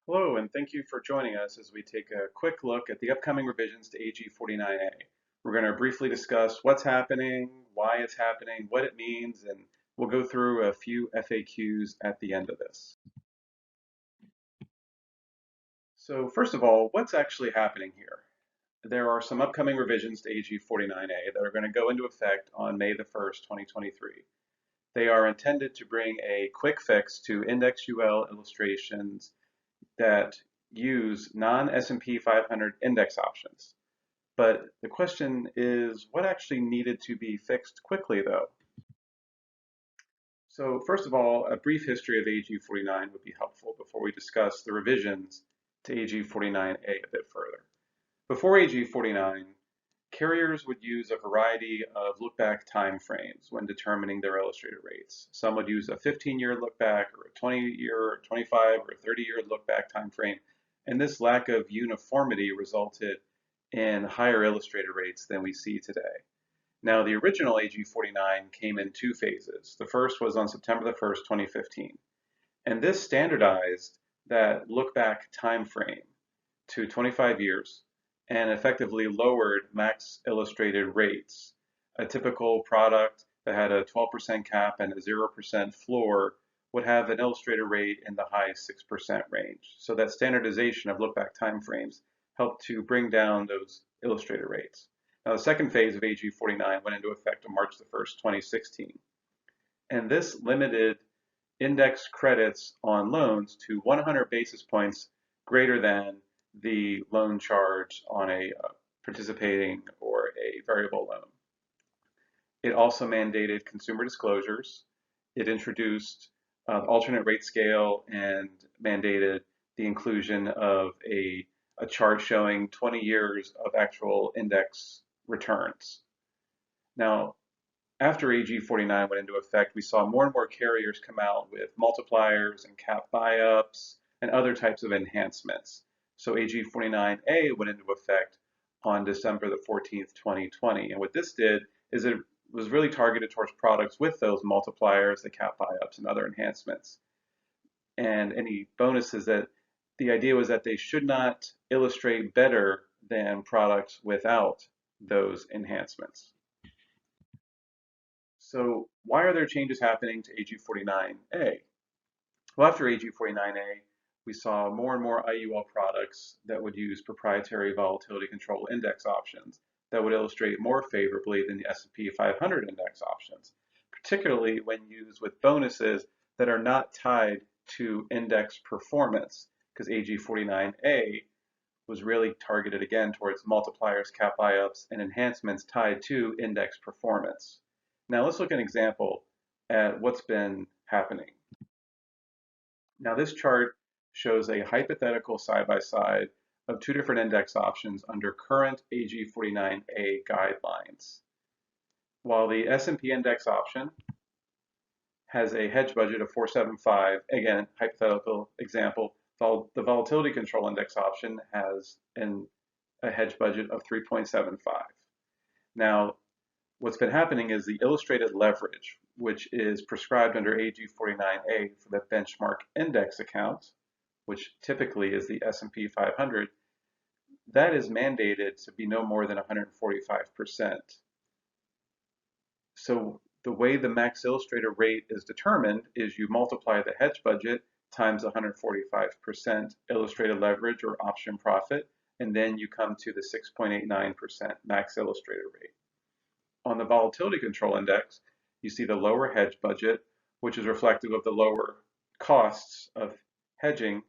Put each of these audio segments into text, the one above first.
Hello, and thank you for joining us as we take a quick look at the upcoming revisions to AG 49A. We're going to briefly discuss what's happening, why it's happening, what it means, and we'll go through a few FAQs at the end of this. So first of all, what's actually happening here? There are some upcoming revisions to AG 49A that are going to go into effect on May the 1st, 2023. They are intended to bring a quick fix to index UL illustrations that use non-S&P 500 index options. But the question is, what actually needed to be fixed quickly, though? So first of all, a brief history of AG 49 would be helpful before we discuss the revisions to AG 49A a bit further. Before AG 49, carriers would use a variety of look-back time frames when determining their illustrated rates. Some would use a 15-year look-back, or a 20-year, or 25, or 30-year look-back time frame, and this lack of uniformity resulted in higher illustrated rates than we see today. Now, the original AG 49 came in two phases. The first was on September the 1st, 2015, and this standardized that look-back time frame to 25 years and effectively lowered max illustrated rates. A typical product that had a 12% cap and a 0% floor would have an illustrated rate in the high 6% range. So that standardization of look-back timeframes helped to bring down those illustrated rates. Now the second phase of AG 49 went into effect on March the 1st, 2016. And this limited index credits on loans to 100 basis points greater than the loan charge on a participating or a variable loan. It also mandated consumer disclosures. It introduced alternate rate scale and mandated the inclusion of a chart showing 20 years of actual index returns. Now, after AG 49 went into effect, we saw more and more carriers come out with multipliers and cap buy-ups and other types of enhancements. So AG 49A went into effect on December the 14th, 2020. And what this did is it was really targeted towards products with those multipliers, the cap buy-ups, and other enhancements. And any bonuses that the idea was that they should not illustrate better than products without those enhancements. So why are there changes happening to AG 49A? Well, after AG 49A, we saw more and more IUL products that would use proprietary volatility control index options that would illustrate more favorably than the S&P 500 index options, particularly when used with bonuses that are not tied to index performance, because AG 49A was really targeted again towards multipliers, cap buy-ups, and enhancements tied to index performance. Now let's look at an example at what's been happening. Now this chart shows a hypothetical side-by-side of two different index options under current AG 49A guidelines. While the S&P index option has a hedge budget of 475, again, hypothetical example, the volatility control index option has a hedge budget of 3.75. Now, what's been happening is the illustrated leverage, which is prescribed under AG 49A for the benchmark index account, which typically is the S&P 500, that is mandated to be no more than 145%. So the way the max illustrated rate is determined is you multiply the hedge budget times 145% illustrated leverage or option profit, and then you come to the 6.89% max illustrated rate. On the volatility control index, you see the lower hedge budget, which is reflective of the lower costs of hedging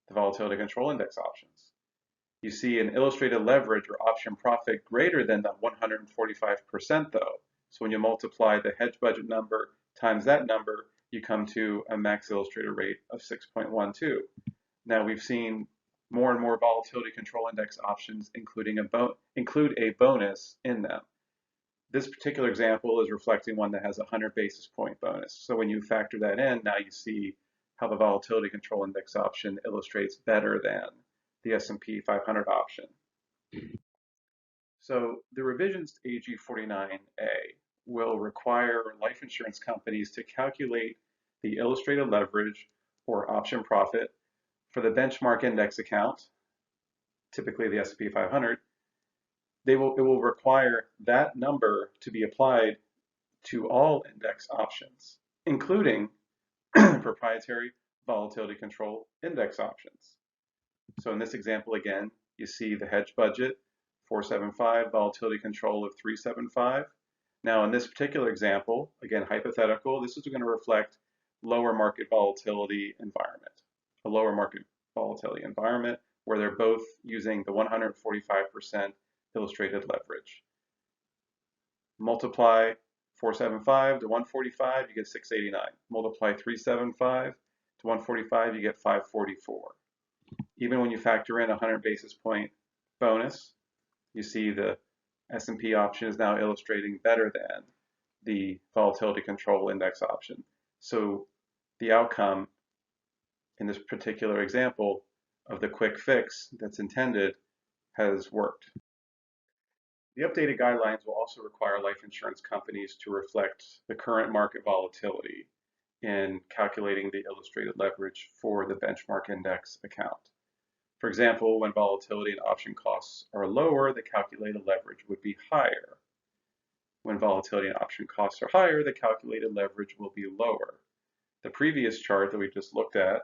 the volatility control index options. You see an illustrated leverage or option profit greater than the 145% though. So when you multiply the hedge budget number times that number, you come to a max illustrated rate of 6.12. Now we've seen more and more volatility control index options include a bonus in them. This particular example is reflecting one that has a 100 basis point bonus. So when you factor that in, now you see how the volatility control index option illustrates better than the S&P 500 option. So the revisions to AG 49A will require life insurance companies to calculate the illustrated leverage or option profit For the benchmark index account, typically the S&P 500, it will require that number to be applied to all index options, including proprietary volatility control index options. So in this example, again, you see the hedge budget, 475, volatility control of 375. Now in this particular example, again, hypothetical, this is going to reflect lower market volatility environment, a lower market volatility environment where they're both using the 145% illustrated leverage. Multiply 475 to 145, you get 689. Multiply 375 to 145, you get 544. Even when you factor in a 100 basis point bonus, you see the S&P option is now illustrating better than the volatility control index option. So the outcome in this particular example of the quick fix that's intended has worked. The updated guidelines will also require life insurance companies to reflect the current market volatility in calculating the illustrated leverage for the benchmark index account. For example, when volatility and option costs are lower, the calculated leverage would be higher. When volatility and option costs are higher, the calculated leverage will be lower. The previous chart that we just looked at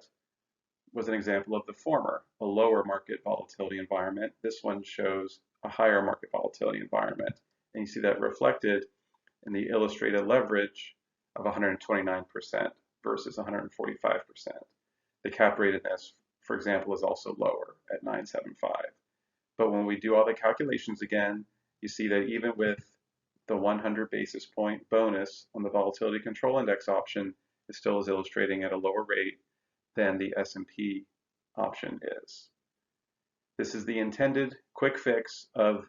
was an example of the former, a lower market volatility environment. This one shows a higher market volatility environment. And you see that reflected in the illustrated leverage of 129% versus 145%. The cap rate in this, for example, is also lower at 975. But when we do all the calculations again, you see that even with the 100 basis point bonus on the volatility control index option, it still is illustrating at a lower rate than the S&P option is. This is the intended quick fix of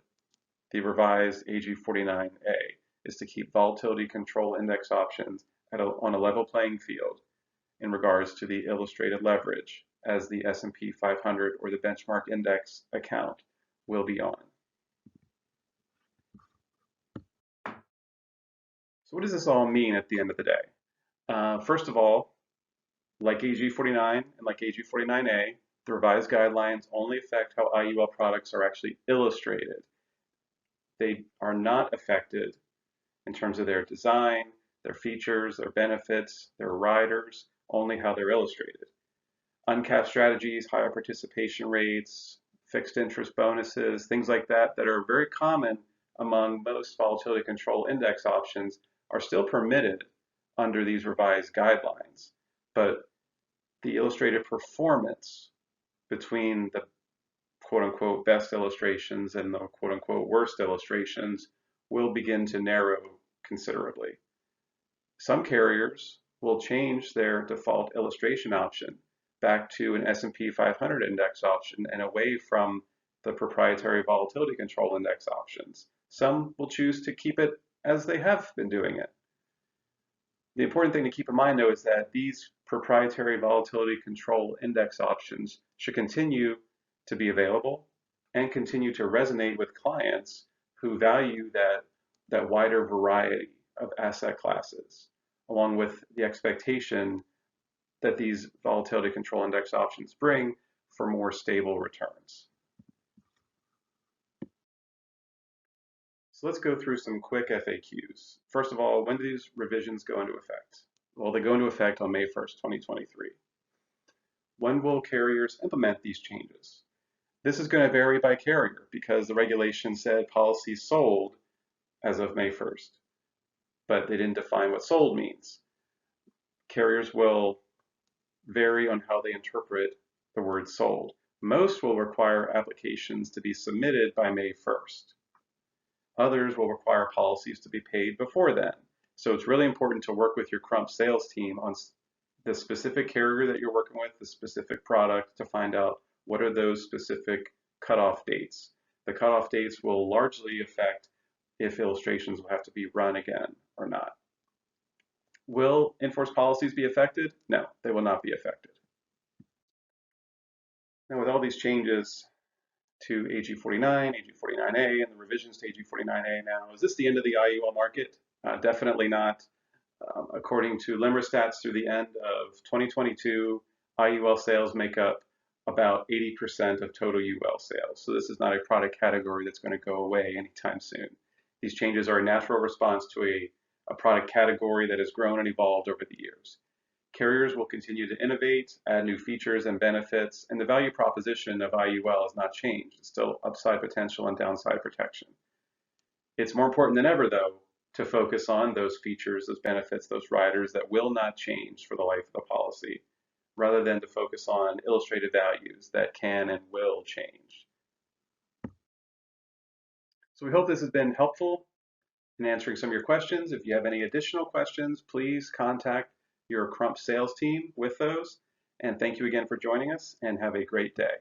the revised AG 49A, is to keep volatility control index options on a level playing field in regards to the illustrated leverage as the S&P 500 or the benchmark index account will be on. So what does this all mean at the end of the day? First of all, like AG 49 and like AG 49A, the revised guidelines only affect how IUL products are actually illustrated. They are not affected in terms of their design, their features, their benefits, their riders, only how they're illustrated. Uncapped strategies, higher participation rates, fixed interest bonuses, things like that that are very common among most volatility control index options are still permitted under these revised guidelines. But the illustrated performance between the quote-unquote best illustrations and the quote-unquote worst illustrations will begin to narrow considerably. Some carriers will change their default illustration option back to an S&P 500 index option and away from the proprietary volatility control index options. Some will choose to keep it as they have been doing it. The important thing to keep in mind, though, is that these proprietary volatility control index options should continue to be available and continue to resonate with clients who value that wider variety of asset classes, along with the expectation that these volatility control index options bring for more stable returns. So let's go through some quick FAQs. First of all, when do these revisions go into effect? Well, they go into effect on May 1st, 2023. When will carriers implement these changes? This is going to vary by carrier because the regulation said policies sold as of May 1st, but they didn't define what sold means. Carriers will vary on how they interpret the word sold. Most will require applications to be submitted by May 1st. Others will require policies to be paid before then. So it's really important to work with your Crump sales team on the specific carrier that you're working with, the specific product, to find out what are those specific cutoff dates. The cutoff dates will largely affect if illustrations will have to be run again or not. Will enforced policies be affected? No, they will not be affected. Now with all these changes to AG 49, AG 49A, and the revisions to AG 49A now, is this the end of the IUL market? Definitely not. According to LIMRA stats through the end of 2022, IUL sales make up about 80% of total UL sales. So this is not a product category that's going to go away anytime soon. These changes are a natural response to a product category that has grown and evolved over the years. Carriers will continue to innovate, add new features and benefits, and the value proposition of IUL has not changed. It's still upside potential and downside protection. It's more important than ever, though, to focus on those features, those benefits, those riders that will not change for the life of the policy, rather than to focus on illustrated values that can and will change. So we hope this has been helpful in answering some of your questions. If you have any additional questions, please contact your Crump sales team with those. And thank you again for joining us, and have a great day.